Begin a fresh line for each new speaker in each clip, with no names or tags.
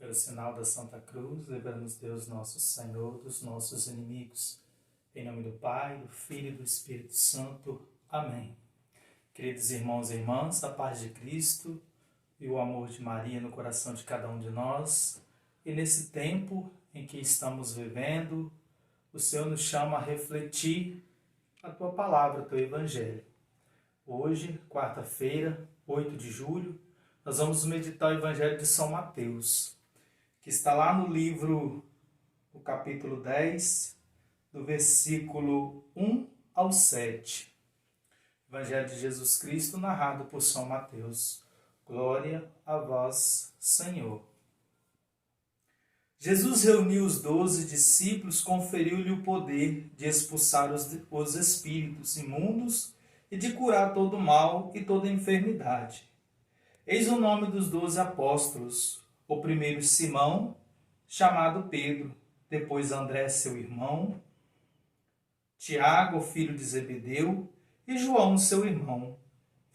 Pelo sinal da Santa Cruz, livra-nos Deus nosso Senhor dos nossos inimigos. Em nome do Pai, do Filho e do Espírito Santo. Amém. Queridos irmãos e irmãs, a paz de Cristo e o amor de Maria no coração de cada um de nós. E nesse tempo em que estamos vivendo, o Senhor nos chama a refletir a Tua Palavra, o Teu Evangelho. Hoje, quarta-feira, 8 de julho, nós vamos meditar o Evangelho de São Mateus, que está lá no livro, no capítulo 10, do versículo 1 ao 7. Evangelho de Jesus Cristo, narrado por São Mateus. Glória a vós, Senhor. Jesus reuniu os 12 discípulos, conferiu-lhe o poder de expulsar os espíritos imundos e de curar todo mal e toda enfermidade. Eis o nome dos 12 apóstolos: o primeiro Simão, chamado Pedro, depois André, seu irmão, Tiago, filho de Zebedeu, e João, seu irmão,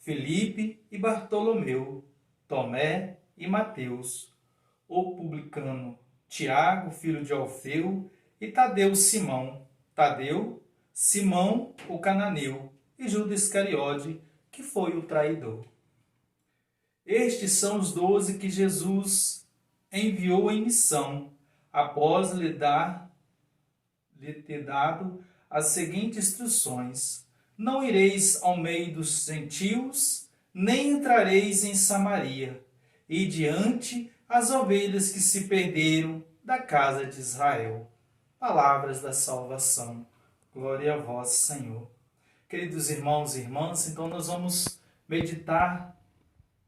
Felipe e Bartolomeu, Tomé e Mateus, o publicano, Tiago, filho de Alfeu, e Tadeu, Simão, Simão, o cananeu, e Judas Iscariote, que foi o traidor. Estes são os 12 que Jesus enviou em missão, após lhe ter dado as seguintes instruções: não ireis ao meio dos gentios, nem entrareis em Samaria, e diante as ovelhas que se perderam da casa de Israel. Palavras da salvação. Glória a vós, Senhor. Queridos irmãos e irmãs, então nós vamos meditar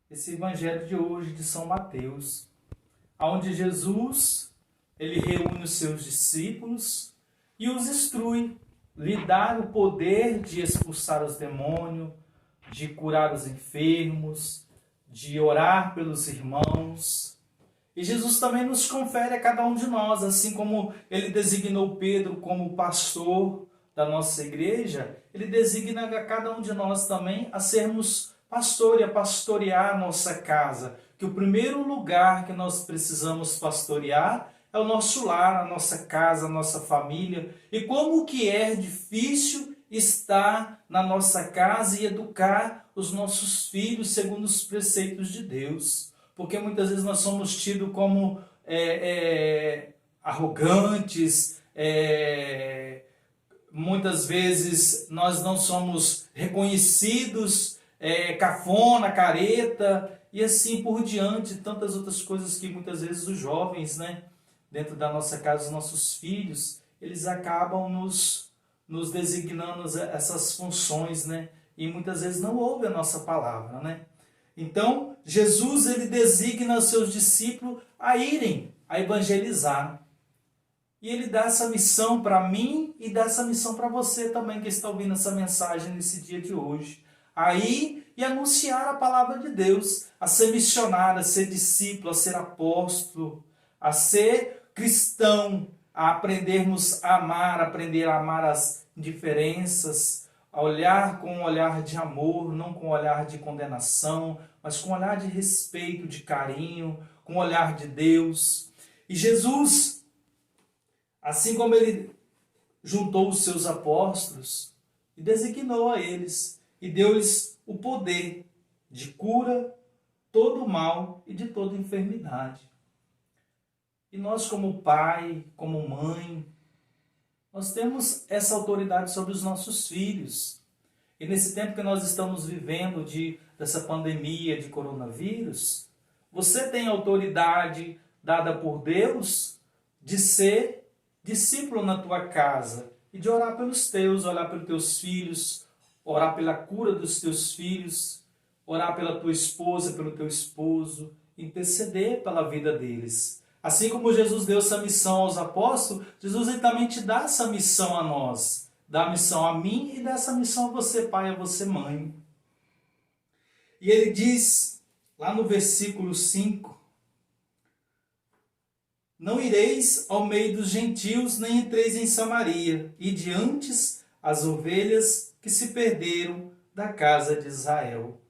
esse evangelho de hoje de São Mateus, onde Jesus ele reúne os seus discípulos e os instrui, lhe dá o poder de expulsar os demônios, de curar os enfermos, de orar pelos irmãos. E Jesus também nos confere a cada um de nós, assim como ele designou Pedro como pastor da nossa igreja, ele designa a cada um de nós também a sermos pastor e a pastorear a nossa casa. Que o primeiro lugar que nós precisamos pastorear é o nosso lar, a nossa casa, a nossa família. E como que é difícil estar na nossa casa e educar os nossos filhos segundo os preceitos de Deus. Porque muitas vezes nós somos tidos como arrogantes, muitas vezes nós não somos reconhecidos, cafona, careta e assim por diante, tantas outras coisas que muitas vezes os jovens, dentro da nossa casa, os nossos filhos, eles acabam nos designando essas funções, e muitas vezes não ouvem a nossa palavra, Então, Jesus ele designa os seus discípulos a irem, a evangelizar. E ele dá essa missão para mim e dá essa missão para você também que está ouvindo essa mensagem nesse dia de hoje. A ir e anunciar a palavra de Deus, a ser missionário, a ser discípulo, a ser apóstolo, a ser cristão, a aprendermos a amar, aprender a amar as diferenças, a olhar com um olhar de amor, não com um olhar de condenação, mas com um olhar de respeito, de carinho, com um olhar de Deus. E Jesus, assim como ele juntou os seus apóstolos e designou a eles e deu-lhes o poder de cura todo o mal e de toda enfermidade. E nós como pai, como mãe, nós temos essa autoridade sobre os nossos filhos. E nesse tempo que nós estamos vivendo dessa pandemia de coronavírus, você tem autoridade dada por Deus de ser discípulo na tua casa e de orar pelos teus, orar pelos teus filhos, orar pela cura dos teus filhos, orar pela tua esposa, pelo teu esposo, interceder pela vida deles. Assim como Jesus deu essa missão aos apóstolos, Jesus ele também te dá essa missão a nós. Dá a missão a mim e dá essa missão a você, pai, a você, mãe. E ele diz, lá no versículo 5, não ireis ao meio dos gentios, nem entreis em Samaria, e diante as ovelhas que se perderam da casa de Israel.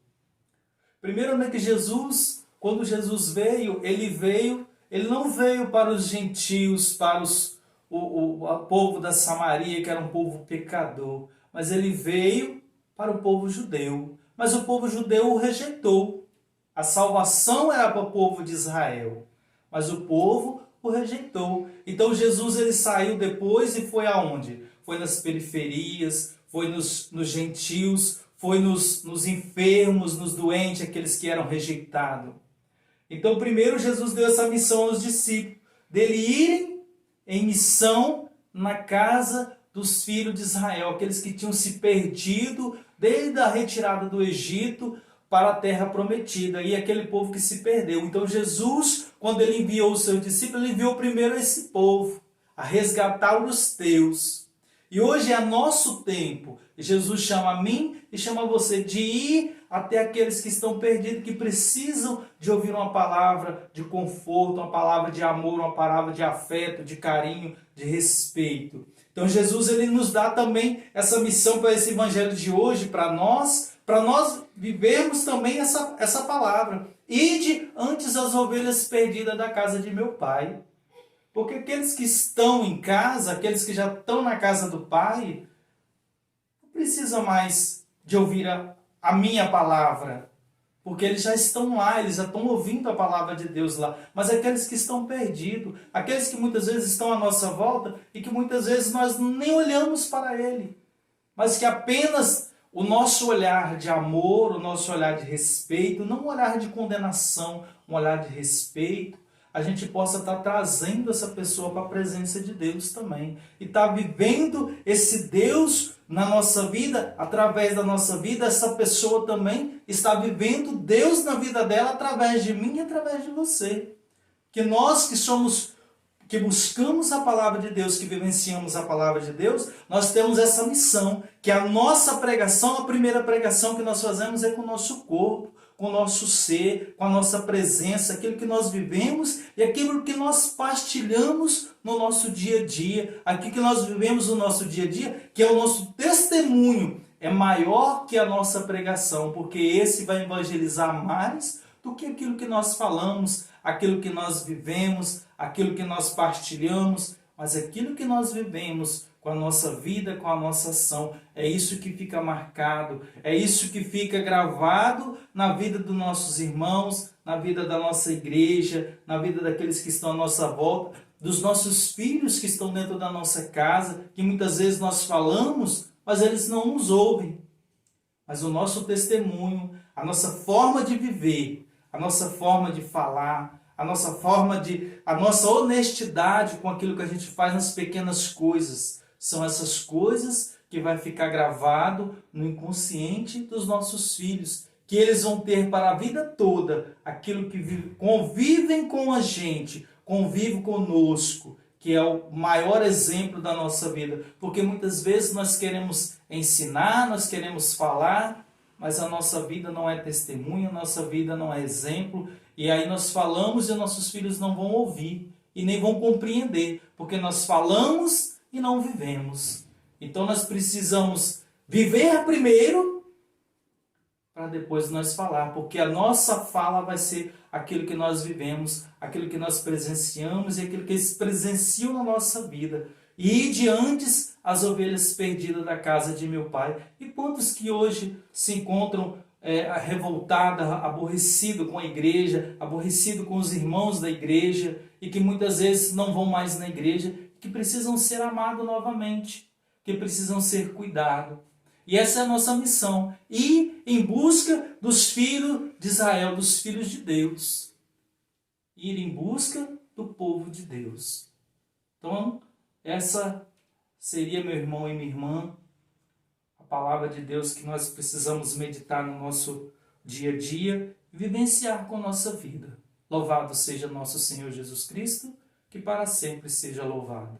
Primeiro, que Jesus, quando Jesus veio, ele veio Ele não veio para os gentios, para o povo da Samaria, que era um povo pecador, mas ele veio para o povo judeu. Mas o povo judeu o rejeitou. A salvação era para o povo de Israel, mas o povo o rejeitou. Então Jesus ele saiu depois e foi aonde? Foi nas periferias, foi nos gentios, foi nos enfermos, nos doentes, aqueles que eram rejeitados. Então primeiro Jesus deu essa missão aos discípulos, dele irem em missão na casa dos filhos de Israel, aqueles que tinham se perdido desde a retirada do Egito para a terra prometida, e aquele povo que se perdeu. Então Jesus, quando ele enviou os seus discípulos, ele enviou primeiro esse povo, a resgatar os teus. E hoje é nosso tempo. Jesus chama a mim e chama você de ir até aqueles que estão perdidos, que precisam de ouvir uma palavra de conforto, uma palavra de amor, uma palavra de afeto, de carinho, de respeito. Então Jesus ele nos dá também essa missão para esse evangelho de hoje, para nós vivermos também essa palavra. Ide antes as ovelhas perdidas da casa de meu pai. Porque aqueles que estão em casa, aqueles que já estão na casa do pai, não precisam mais de ouvir a minha palavra. Porque eles já estão lá, eles já estão ouvindo a palavra de Deus lá. Mas aqueles que estão perdidos, aqueles que muitas vezes estão à nossa volta e que muitas vezes nós nem olhamos para ele. Mas que apenas o nosso olhar de amor, o nosso olhar de respeito, não um olhar de condenação, um olhar de respeito, a gente possa estar trazendo essa pessoa para a presença de Deus também. E estar vivendo esse Deus na nossa vida, através da nossa vida, essa pessoa também está vivendo Deus na vida dela através de mim e através de você. Que nós que buscamos a palavra de Deus, que vivenciamos a palavra de Deus, nós temos essa missão, que a nossa pregação, a primeira pregação que nós fazemos é com o nosso corpo, com o nosso ser, com a nossa presença, aquilo que nós vivemos e aquilo que nós partilhamos no nosso dia a dia, aquilo que nós vivemos no nosso dia a dia, que é o nosso testemunho, é maior que a nossa pregação, porque esse vai evangelizar mais do que aquilo que nós falamos, aquilo que nós vivemos, aquilo que nós partilhamos, mas aquilo que nós vivemos com a nossa vida, com a nossa ação, é isso que fica marcado, é isso que fica gravado na vida dos nossos irmãos, na vida da nossa igreja, na vida daqueles que estão à nossa volta, dos nossos filhos que estão dentro da nossa casa, que muitas vezes nós falamos, mas eles não nos ouvem. Mas o nosso testemunho, a nossa forma de viver, a nossa forma de falar, a nossa honestidade com aquilo que a gente faz nas pequenas coisas, são essas coisas que vai ficar gravado no inconsciente dos nossos filhos, que eles vão ter para a vida toda, aquilo que convivem com a gente, convivem conosco, que é o maior exemplo da nossa vida. Porque muitas vezes nós queremos ensinar, nós queremos falar, mas a nossa vida não é testemunho, a nossa vida não é exemplo, e aí nós falamos e nossos filhos não vão ouvir e nem vão compreender, porque nós falamos e não vivemos. Então nós precisamos viver primeiro para depois nós falar, porque a nossa fala vai ser aquilo que nós vivemos, aquilo que nós presenciamos e aquilo que eles presenciam na nossa vida. E de antes as ovelhas perdidas da casa de meu pai. E quantos que hoje se encontram revoltados, aborrecidos com a igreja, aborrecidos com os irmãos da igreja e que muitas vezes não vão mais na igreja, que precisam ser amados novamente, que precisam ser cuidados. E essa é a nossa missão, ir em busca dos filhos de Israel, dos filhos de Deus. Ir em busca do povo de Deus. Então, essa seria, meu irmão e minha irmã, a palavra de Deus que nós precisamos meditar no nosso dia a dia e vivenciar com a nossa vida. Louvado seja nosso Senhor Jesus Cristo, que para sempre seja louvado.